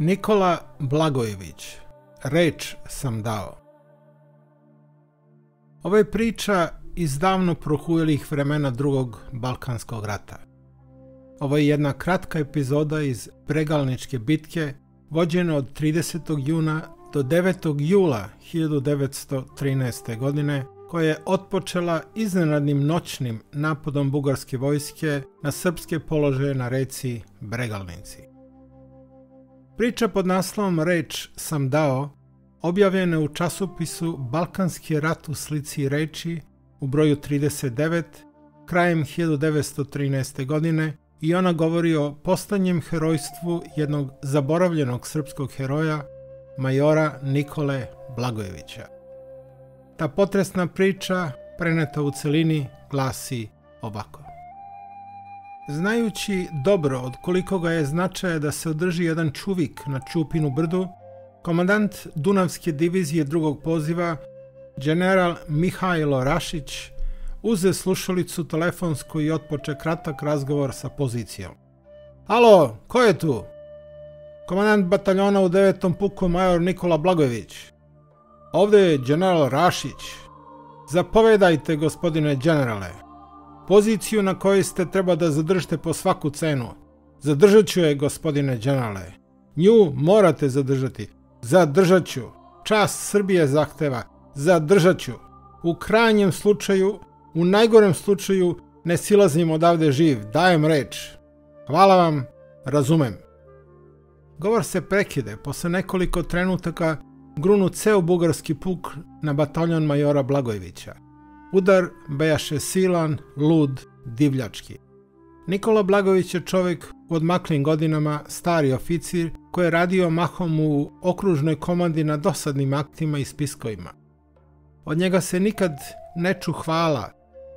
Nikola Blagojević, reč sam dao. Ovo je priča iz davno prohujelih vremena drugog Balkanskog rata. Ovo je jedna kratka epizoda iz Bregalničke bitke vođene od 30. juna do 9. jula 1913. godine, koja je otpočela iznenadnim noćnim napadom bugarske vojske na srpske položaje na reci Bregalnici. Priča pod naslovom Reč sam dao objavljena je u časopisu Balkanski rat u slici i reči u broju 39 krajem 1913. godine i ona govori o posljednjem herojstvu jednog zaboravljenog srpskog heroja, majora Nikole Blagojevića. Ta potresna priča, preneta u celini, glasi ovako. Znajući dobro od koliko ga je značaja da se održi jedan čuvik na Čupinu brdu, komandant Dunavske divizije drugog poziva, general Mihajlo Rašić, uze slušalicu telefonsku i otpoče kratak razgovor sa pozicijom. Alo, ko je tu? Komandant bataljona u 9. puku major Nikola Blagojević. Ovdje je general Rašić. Zapovedajte, gospodine generale. Poziciju na kojoj ste treba da zadržite po svaku cenu. Zadržat ću je, gospodine generale. Nju morate zadržati. Zadržat ću. Čast Srbije zahteva. Zadržat ću. U krajnjem slučaju, u najgorem slučaju, ne silazim odavde živ. Dajem reč. Hvala vam. Razumem. Govor se prekide. Posle nekoliko trenutaka grunu ceo bugarski puk na bataljon majora Blagojevića. Udar bejaše silan, lud, divljački. Nikola Blagojević je čovjek u odmaklim godinama, stari oficir koji je radio mahom u okružnoj komandi na dosadnim aktima i spiskovima. Od njega se nikad ne ču hvala,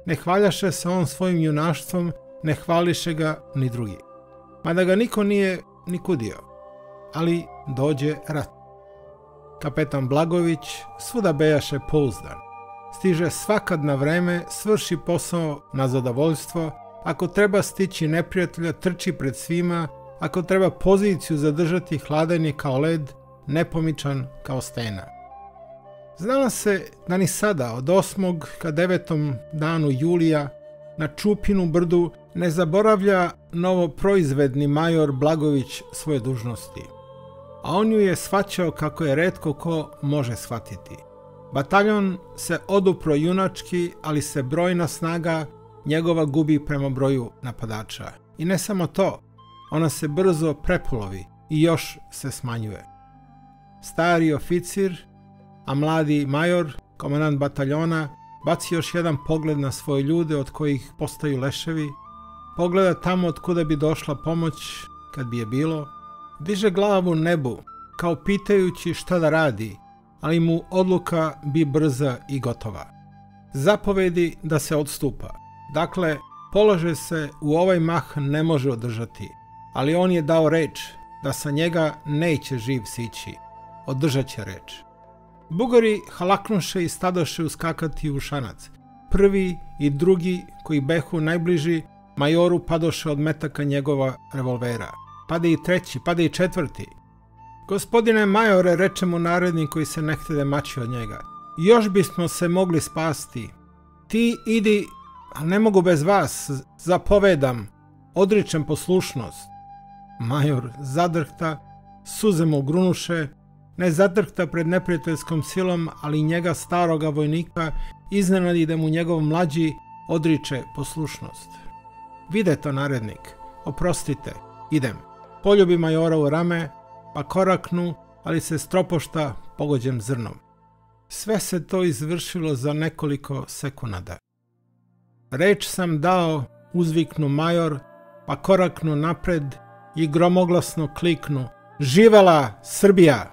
ne hvaljaše se on svojim junaštvom, ne hvališe ga ni drugi. Mada ga niko nije ni kudio, ali dođe rat. Kapetan Blagojević svuda bejaše pouzdan. Stiže svakad na vreme, svrši posao na zadovoljstvo, ako treba stići neprijatelja, trči pred svima, ako treba poziciju zadržati, hladan je kao led, nepomičan kao stena. Znala se da ni sada, od 8. ka 9. danu julija, na Čupinu brdu ne zaboravlja novoproizvedni major Blagojević svoje dužnosti. A on ju je shvaćao kako je retko ko može shvatiti. Bataljon se odupro junački, ali se brojna snaga njegova gubi prema broju napadača. I ne samo to, ona se brzo prepulovi i još se smanjuje. Stari oficir, a mladi major, komandant bataljona, baci još jedan pogled na svoje ljude od kojih postaju leševi, pogleda tamo od kuda bi došla pomoć, kad bi je bilo, diže glavu nebu, kao pitajući šta da radi, ali mu odluka bi brza i gotova. Zapovedi da se odstupa. Dakle, položaj se u ovaj mah ne može održati, ali on je dao reč da sa njega neće živ sići. Održat će reč. Bugari halaknuše i stadoše uskakati u šanac. Prvi i drugi, koji behu najbliži, majoru padoše od metaka njegova revolvera. Pade i treći, pade i četvrti. Gospodine majore, reče mu narednik koji se ne htede maći od njega, još bismo se mogli spasti. Ti idi, a ne mogu bez vas, zapovedam, odričem poslušnost. Major zadrhta, suze mu grunuše, ne zadrhta pred neprijateljskom silom, ali njega staroga vojnika iznenadi da mu njegov mlađi odriče poslušnost. Vide to narednik, oprostite, idem. Poljubi majora u rame, pa koraknu, ali se stropošta pogođen zrnom. Sve se to izvršilo za nekoliko sekunada. Reč sam dao, uzviknu major, pa koraknu napred i gromoglasno kliknu. Živela Srbija!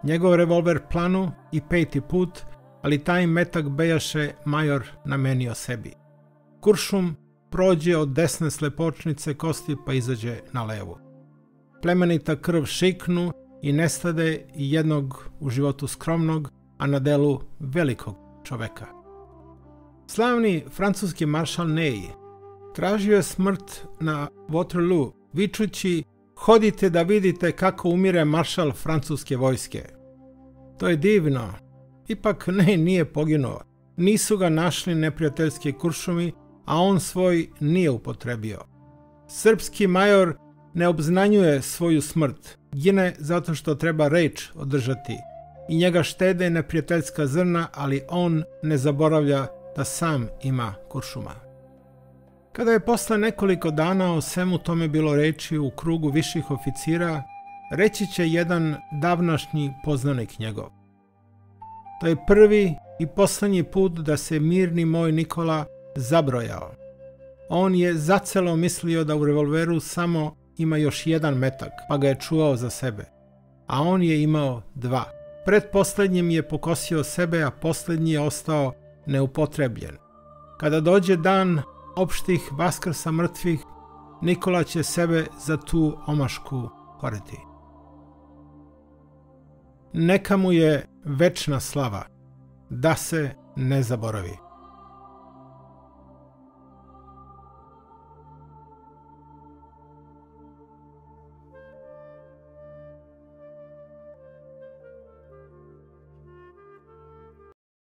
Njegov revolver planu i 5. put, ali taj metak bejaše major namenio sebi. Kuršum prođe od desne slepočnice kosti pa izađe na levu. Plemenita krv šiknu i nestade i jednog u životu skromnog, a na delu velikog čoveka. Slavni francuski maršal Ney tražio je smrt na Waterloo, vičući Hodite da vidite kako umire maršal francuske vojske. To je divno. Ipak nije poginuo. Nisu ga našli neprijateljski kuršumi, a on svoj nije upotrebio. Srpski major ne obznanjuje svoju smrt. Gine zato što treba reč održati. I njega štede neprijateljska zrna, ali on ne zaboravlja da sam ima kuršuma. Kada je posle nekoliko dana o svemu tome bilo reči u krugu viših oficira, reći će jedan davnašnji poznanik njegov. To je prvi i poslednji put da se mirni moj Nikola zabrojao. On je zacelo mislio da u revolveru samo ima još jedan metak, pa ga je čuvao za sebe. A on je imao 2. Pretposlednjim je pokosio sebe, a poslednji je ostao neupotrebljen. Kada dođe dan opštih vaskrsa mrtvih, Nikola će sebe za tu omašku koriti. Neka mu je večna slava, da se ne zaboravi.